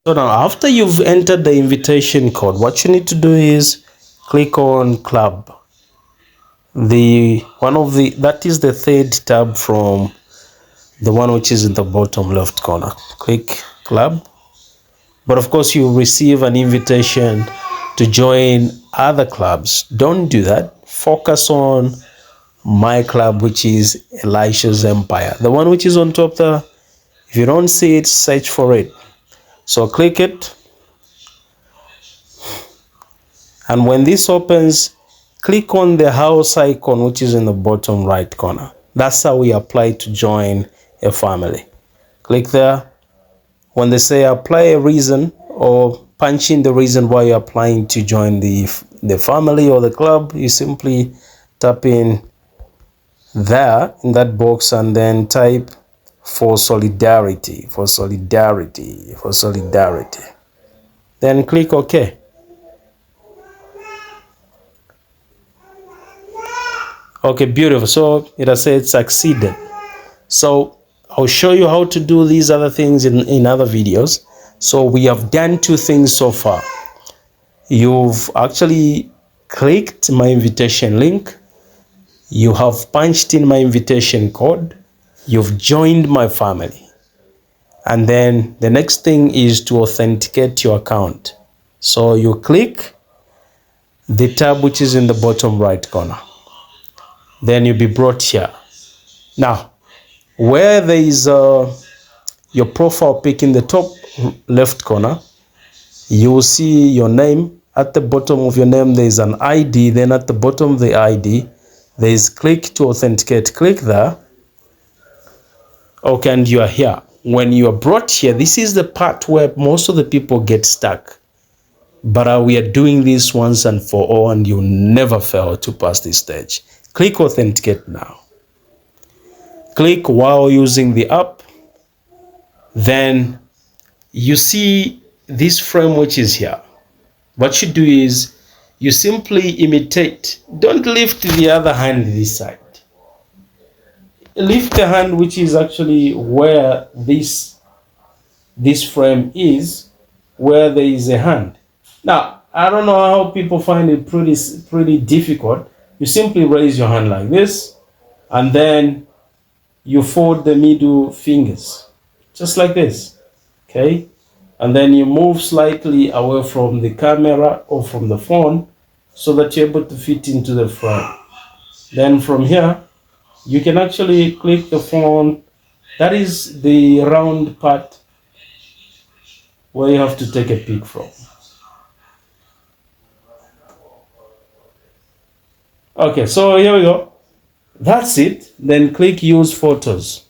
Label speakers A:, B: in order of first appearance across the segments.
A: So now after you've entered the invitation code, what you need to do is click on club. The one of the that is the third tab from the one which is in the bottom left corner. Click club. But of course, you receive an invitation to join other clubs. Don't do that. Focus on my club, which is Elisha's Empire. The one which is on top there. If you don't see it, search for it. So click it. And when this opens, click on the house icon, which is in the bottom right corner. That's how we apply to join a family. Click there. When they say apply a reason or punch in the reason why you're applying to join the family or the club, you simply tap in there in that box and then type for solidarity, for solidarity, for solidarity. Then click OK. Okay, beautiful. So it has said succeeded. So I'll show you how to do these other things in other videos. So we have done two things so far. You've actually clicked my invitation link. You have punched in my invitation code. You've joined my family. And then the next thing is to authenticate your account. So you click the tab which is in the bottom right corner. Then you'll be brought here. Now, where there is your profile pic in the top left corner, you will see your name. At the bottom of your name, there is an ID. Then at the bottom of the ID, there is click to authenticate. Click there. Okay, and you are here. When you are brought here, this is the part where most of the people get stuck. But we are doing this once and for all, and you never fail to pass this stage. Click authenticate now. Click while using the app. Then you see this frame which is here. What you do is you simply imitate. Don't lift the other hand this side. Lift the hand which is actually where this frame is, where there is a hand. Now, I don't know how people find it pretty difficult. You simply raise your hand like this, and then you fold the middle fingers, just like this, okay? And then you move slightly away from the camera or from the phone so that you're able to fit into the frame. Then from here, you can actually click the phone. That is the round part where you have to take a pic from. Okay, so here we go. That's it. Then click use photos.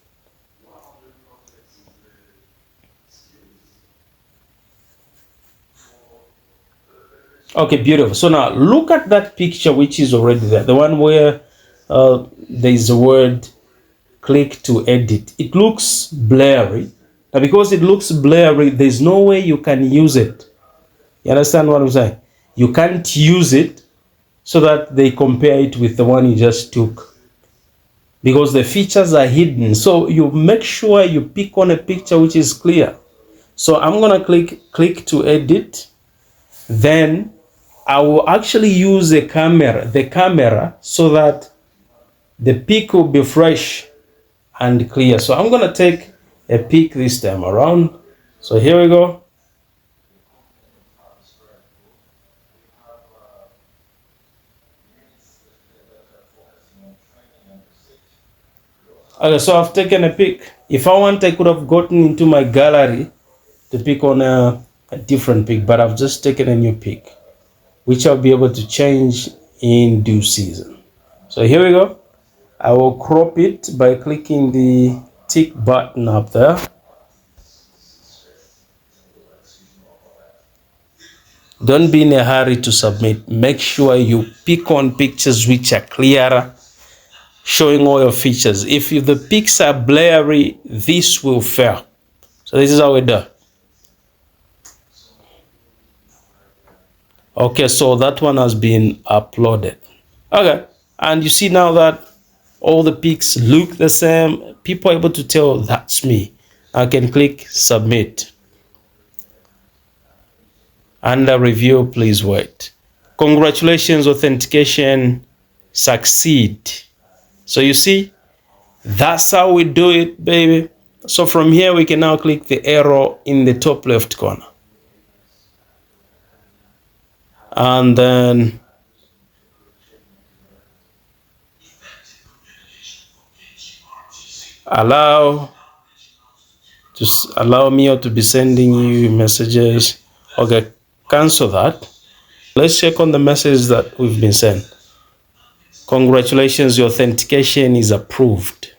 A: Okay, beautiful. So now look at that picture which is already there. The one where there is a word click to edit. It looks blurry. Now because it looks blurry, there's no way you can use it. You understand what I'm saying? You can't use it so that they compare it with the one you just took, because the features are hidden. So you make sure you pick on a picture which is clear. So I'm gonna click to edit. Then I will actually use the camera so that the pic will be fresh and clear. So I'm gonna take a pic this time around. So here we go. Okay, so I've taken a pic. If I want, I could have gotten into my gallery to pick on a different pic, but I've just taken a new pic, which I'll be able to change in due season. So here we go. I will crop it by clicking the tick button up there. Don't be in a hurry to submit. Make sure you pick on pictures which are clearer, showing all your features. If the pics are blurry, this will fail. So this is how we do. Okay, so that one has been uploaded. Okay, and you see now that all the pics look the same. People are able to tell that's me. I can click submit. Under review, please wait. Congratulations, authentication succeed. So you see, that's how we do it, baby. So from here, we can now click the arrow in the top left corner. And then allow Meyo to be sending you messages. Okay, cancel that. Let's check on the message that we've been sent. Congratulations, your authentication is approved.